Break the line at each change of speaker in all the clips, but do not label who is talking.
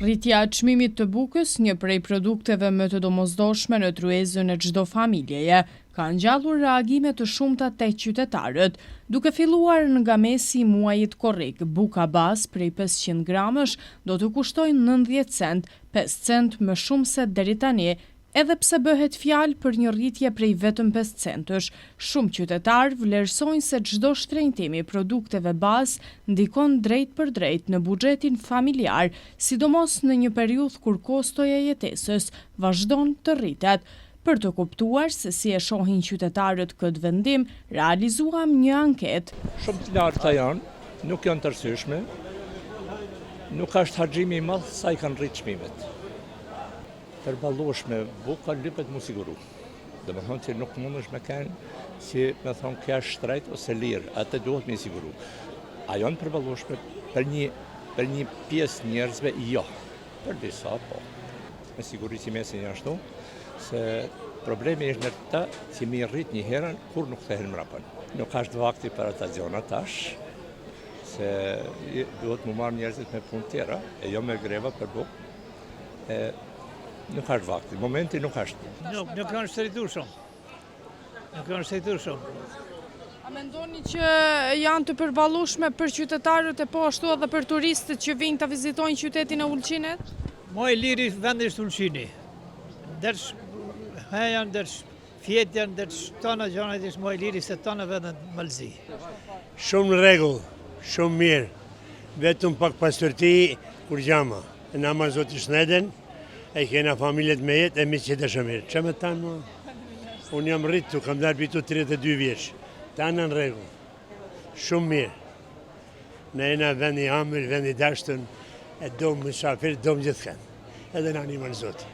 Rritja e çmimit të bukës, një prej produkteve më të domosdoshme në tryezën e çdo familjeje, ka ngjallur reagime të shumta tek qytetarët, duke filluar nga mesi i muajit korrik. Buka bazë prej 500 gramësh do të kushtojë 90 cent, 5 cent më shumë se deri tani. Edhe pse bëhet fjalë për një rritje prej vetëm 5 centësh, shumë qytetarë vlerësojnë se çdo shtrenjtim i produkteve bazë ndikon drejt për drejt në buxhetin familjar, sidomos në një periudhë kur kostoja e jetesës vazhdon të rritet. Për të kuptuar se si e shohin qytetarët këtë vendim, realizuam një anketë.
Shumë të larta janë, nuk janë të arsyeshme, nuk është harxhimi i madh sa i kanë rritë çmimet. Përballosh me buka lypet mu siguru. Dhe me thonë që nuk mundesh me kenë si me thonë kja shtrejt ose lirë, atë duhet me siguru. A janë përballoshme për një pjesë njerëzve, jo. Për disa, po. Me siguri që mesin janë shtu, se problemi është në ta që mi rrit një herën, kur nuk thehen mrapën. Nuk është vakti për ata gjona tash, se duhet mu marrë njerëzit me punë tjera, e jo me greva për bukë. Nuk është vakti, momenti nuk është.
Nuk kanë shtëritur shumë. Nuk kanë shtëritur shumë.
A mendoni që janë të përballueshme për qytetarët e po ashtu edhe për turistët që vinë të vizitojnë qytetin e Ulqinit?
Më i liri vendi është Ulqini. Derç hejan, derç fjetjan, derç tona gjanat është më i liri se tona vendet Malzi.
Shumë në rregull, shumë mirë. Vetëm pak pastërti kur gjama. Në ama Zoti Shneden, e kena familjet me jetë e mi që të shëmirë. Që me tanë më? Unë jam rritu, kam darë bitu 32 vjeç. Tanë në rregull. Shumë mirë. Ne jena vendi amër, vendi dashtën, e domë më shafirë, domë gjithë kanë. Edhe në animën Zoti.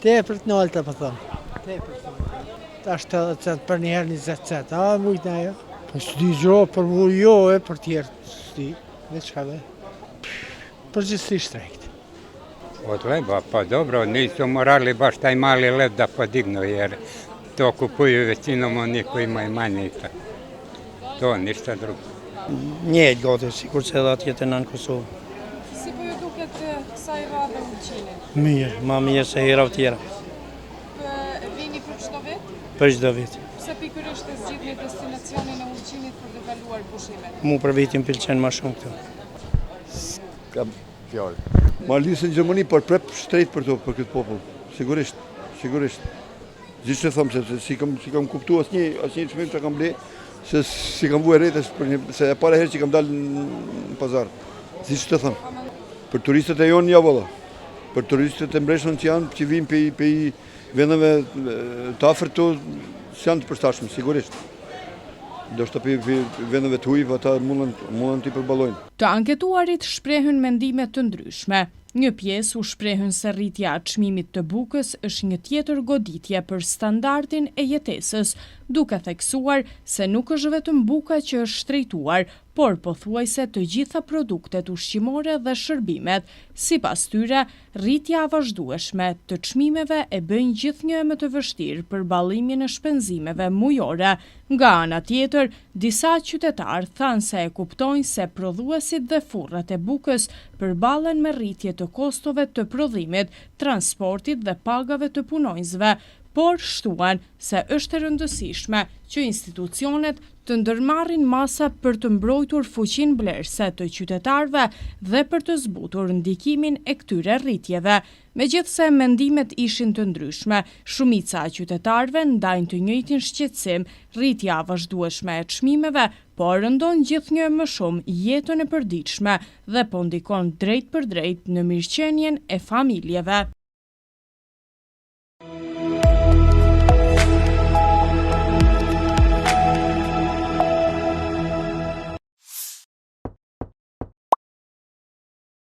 Tepër të naltë, për thonë. Tepër të naltë. Ta 70 cent për njëherë 20 cent. A, mujtë na jo. Për s'di gjo, për mu jo, për tjerë. S'di, dhe qka dhe. Për gjithësi shtrejkët.
O treba, pa dobro, nisu morali baš taj mali led da podignu jer to kupuju većinom oni koji imaju manje. To, ništa drugo.
Njëjtë gati, sikur që edhe atjetë në Kosovë.
Si po ju duket kësaj radhe Ulqinit?
Mirë, ma mirë se hera tjera.
Vini për çdo vit?
Për çdo vit.
Pse pikërisht e zgjidhni destinacionin e Ulqinit për të kaluar pushimet?
Mu për vitin pëlqen më shumë këtu.
Kam fjallë. Ma lisë në Gjermani, për prep shtrejt për këtë popull. Sigurisht, sigurisht. Gjithë që thëmë, se si kam kuptu asnjë çmim që kam ble, se si kam vuaj rejtë, se e para herë që kam dalë në pazar. Gjithë që thëmë. Për turistët e jonë, ja valla. Për turistët e mbreshën që janë, që vinë për vendeve të afërt të, janë të përshtatshëm, sigurisht. Do shta për vendeve të hujë, ata mundën t'i përballojnë.
Të anketuarit shprehën mendime të ndryshme. Një pjesë u shprehën se rritja e çmimit të bukës është një tjetër goditje për standardin e jetesës, duke theksuar se nuk është vetëm buka që është shtrejtuar, por pothuajse të gjitha produktet ushqimore dhe shërbimet. Sipas tyre, rritja e vazhdueshme të çmimeve e bën gjithnjë më të vështirë për ballimin e shpenzimeve mujore. Nga ana tjetër, disa qytetarë thanë se e kuptojnë se prodhuesit dhe furrat e bukës përballen me rritje të kostove të prodhimit, transportit dhe pagave të punonjësve, por shtuan se është e rëndësishme që institucionet të ndërmarrin masa për të mbrojtur fuqinë blerëse të qytetarëve dhe për të zbutur ndikimin e këtyre rritjeve. Megjithse mendimet ishin të ndryshme, shumica e qytetarëve ndajnë të njëjtin shqetësim, rritja e vazhdueshme e çmimeve po rëndon gjithnjë më shumë jetën e përditshme dhe po ndikon drejt për drejt në mirëqenien e familjeve.